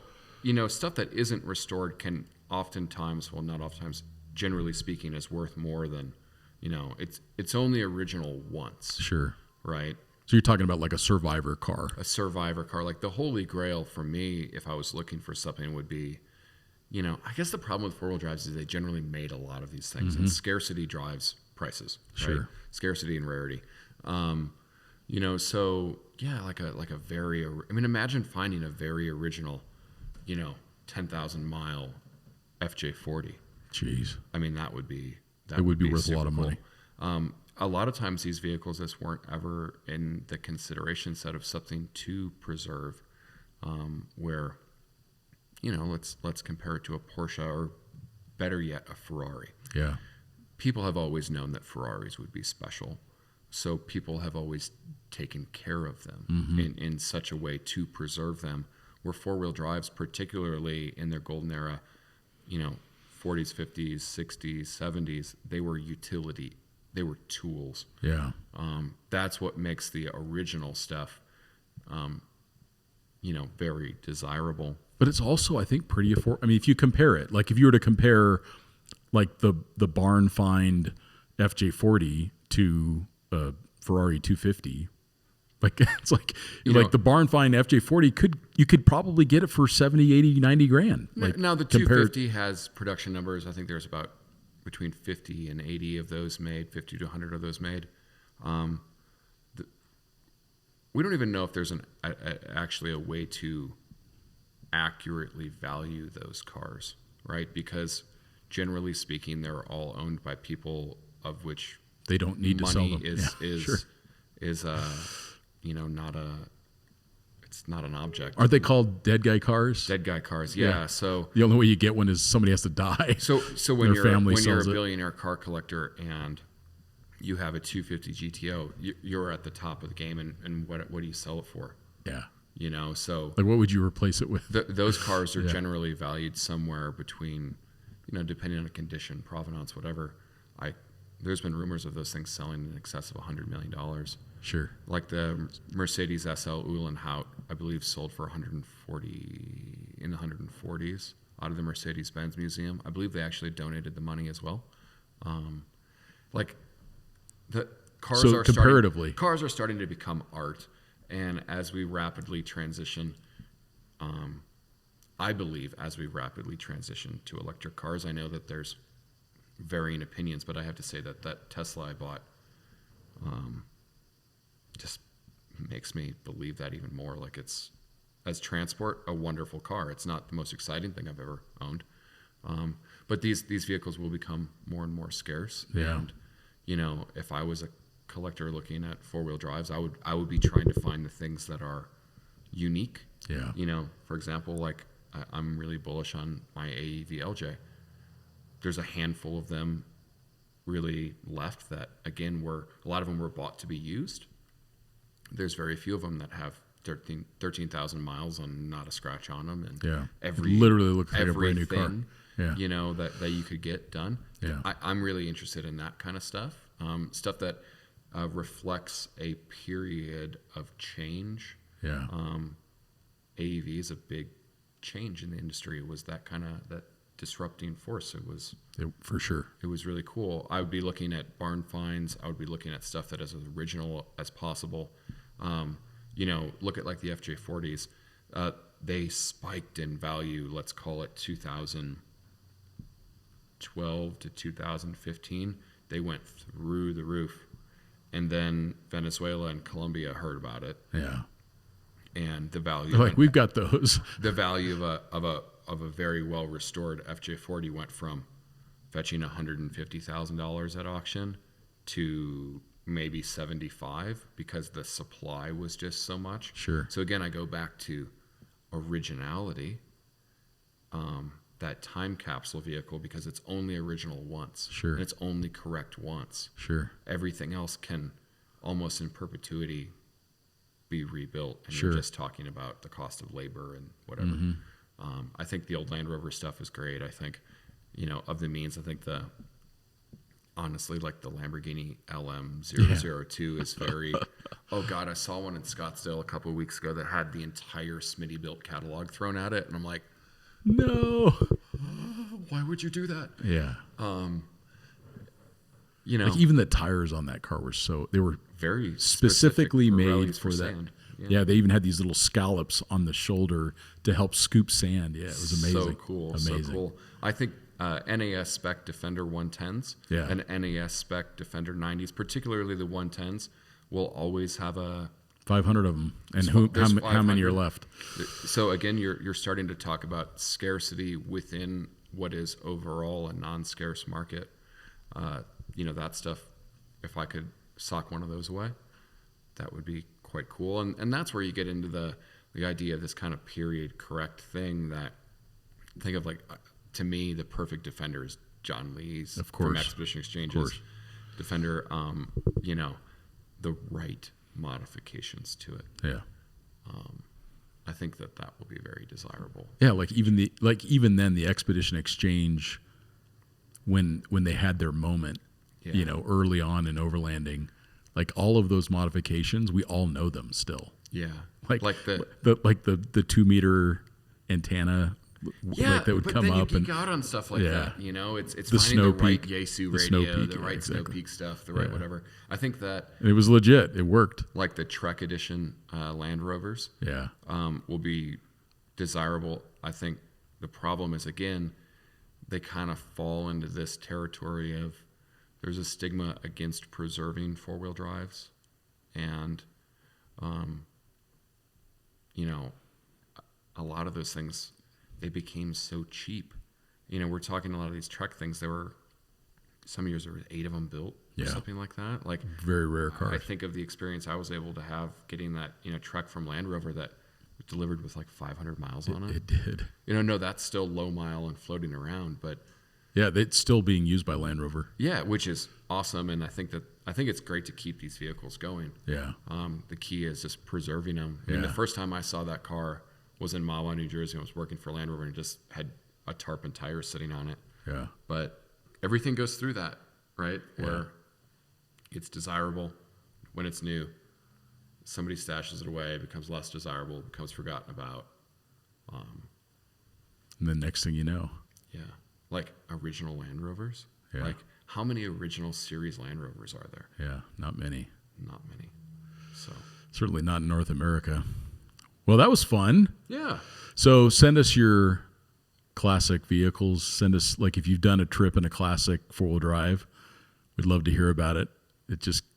stuff that isn't restored can oftentimes, well, not oftentimes, generally speaking, is worth more than, it's only original once. Sure. Right? So you're talking about like a survivor car. A survivor car. Like the holy grail for me, if I was looking for something, would be, I guess the problem with 4-wheel drives is they generally made a lot of these things, and scarcity drives prices. Sure. Right? Scarcity and rarity. So yeah, like a very. I mean, imagine finding a very original, 10,000 mile FJ40. Jeez. I mean, that would be. It would be worth a lot of money. A lot of times these vehicles just weren't ever in the consideration set of something to preserve, where, let's compare it to a Porsche, or better yet, a Ferrari. Yeah. People have always known that Ferraris would be special, so people have always taken care of them in such a way to preserve them, where 4-wheel drives, particularly in their golden era, 40s, 50s, 60s, 70s, they were utility. They were tools. Yeah. That's what makes the original stuff, very desirable. But it's also, I think, pretty affordable. I mean, if you compare it, like if you were to compare like the barn find FJ40 to a Ferrari 250, like it's like the barn find FJ40 you could probably get it for 70, 80, 90 grand. Like, now the 250 has production numbers. I think there's about between 50 and 80 of those made, 50 to 100 of those made. We don't even know if there's actually a way to accurately value those cars, right? Because generally speaking, they're all owned by people of which they don't need to sell them. Is it's not an object. Are they called dead guy cars? Dead guy cars, yeah. So the only way you get one is somebody has to die. So when you're a it. billionaire car collector and you have a 250 GTO, you're at the top of the game. And what do you sell it for? Yeah. So like what would you replace it with? Those cars are generally valued somewhere between, depending on the condition, provenance, whatever. There's been rumors of those things selling in excess of $100 million. Sure. Like the Mercedes SL Uhlenhaut, I believe, sold for 140 in the 140s out of the Mercedes-Benz Museum. I believe they actually donated the money as well. Like the cars so comparatively, cars are starting to become art, and as we rapidly transition, I believe as we rapidly transition to electric cars, I know that there's varying opinions, but I have to say that Tesla I bought just makes me believe that even more. Like it's, as transport, a wonderful car. It's not the most exciting thing I've ever owned, but these vehicles will become more and more scarce. Yeah. And if I was a collector looking at four-wheel drives, I would be trying to find the things that are unique. Yeah. For example, like I'm really bullish on my AEV LJ. There's a handful of them really left that, again, a lot of them were bought to be used. There's very few of them that have 13,000 miles and not a scratch on them. And literally looks like a brand new car. Yeah. That you could get done. Yeah. I'm really interested in that kind of stuff. Stuff that reflects a period of change. Yeah. AEV is a big change in the industry. It was that disrupting force. For sure. It was really cool. I would be looking at barn finds. I would be looking at stuff that is as original as possible. Look at like the FJ40s. They spiked in value, let's call it 2012 to 2015. They went through the roof. And then Venezuela and Colombia heard about it. Yeah. And the value. They're like, we've got those. The value of a very well restored FJ40 went from fetching $150,000 at auction to maybe 75 because the supply was just so much. Sure. So again, I go back to originality, that time capsule vehicle, because it's only original once. Sure. And it's only correct once. Sure. Everything else can almost in perpetuity be rebuilt. And Sure. you're just talking about the cost of labor and whatever. Mm-hmm. I think the old Land Rover stuff is great. I think, of the means, I think honestly, like the Lamborghini LM002 is very, oh God, I saw one in Scottsdale a couple of weeks ago that had the entire Smitty built catalog thrown at it. And I'm like, no, why would you do that? Yeah. Like even the tires on that car they were very specifically made for that. Sand. Yeah, they even had these little scallops on the shoulder to help scoop sand. Yeah, it was amazing. So cool. Amazing. So cool. I think NAS spec Defender 110s and NAS spec Defender 90s, particularly the 110s, will always have a 500 of them. And how many are left? So again, you're starting to talk about scarcity within what is overall a non-scarce market. That stuff, if I could sock one of those away, that would be quite cool. And that's where you get into the idea of this kind of period correct thing that, think of like, to me, the perfect Defender is John Lee's from Expedition Exchange's Defender, the right modifications to it. Yeah. I think that will be very desirable. Yeah, even then the Expedition Exchange, when they had their moment, early on in overlanding, like all of those modifications, we all know them still. Yeah. Like the 2 meter antenna. That would come then up you geek out on stuff like that. It's the finding the right Peak, Yaesu radio, the right Snow Peak stuff, the right whatever. I think that it was legit. It worked. Like the Trek Edition Land Rovers, will be desirable. I think the problem is, again, they kind of fall into this territory of there's a stigma against preserving four-wheel drives, and a lot of those things, they became so cheap. We're talking a lot of these Trek things. Some years there were 8 of them built. or something like that. Like very rare car. I think of the experience I was able to have getting that, truck from Land Rover that delivered with like 500 miles on it. It did. No, that's still low mile and floating around, but yeah, it's still being used by Land Rover. Yeah, which is awesome, and I think it's great to keep these vehicles going. Yeah. The key is just preserving them. I mean, the first time I saw that car was in Mahwah, New Jersey. I was working for Land Rover and just had a tarp and tires sitting on it. Yeah. But everything goes through that, right? Where it's desirable when it's new. Somebody stashes it away, it becomes less desirable, becomes forgotten about. And then next thing you know. Yeah. Like original Land Rovers. Yeah. Like how many original series Land Rovers are there? Yeah, not many. Not many. So certainly not in North America. Well, that was fun. Yeah. So send us your classic vehicles. Send us, like, if you've done a trip in a classic 4-wheel drive, we'd love to hear about it.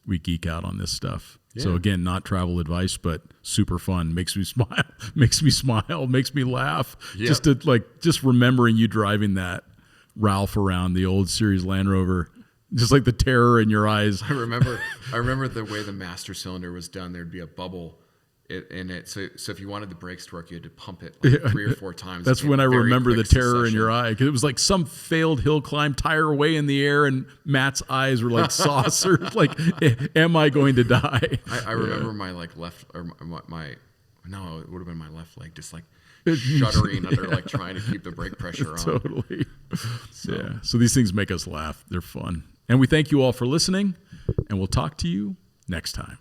We geek out on this stuff. Yeah. So again, not travel advice, but super fun. Makes me smile, makes me laugh. Yep. Just remembering you driving that Ralph around the old series Land Rover, just like the terror in your eyes. I remember the way the master cylinder was done. There'd be a bubble in it. So if you wanted the brakes to work, you had to pump it like 3 or 4 times. That's when I remember the terror in your eye, because it was like some failed hill climb, tire way in the air, and Matt's eyes were like saucers. Like, am I going to die? I remember my like left, or no, it would have been my left leg, just like shuddering under, like trying to keep the brake pressure on. Totally. So these things make us laugh. They're fun. And we thank you all for listening, and we'll talk to you next time.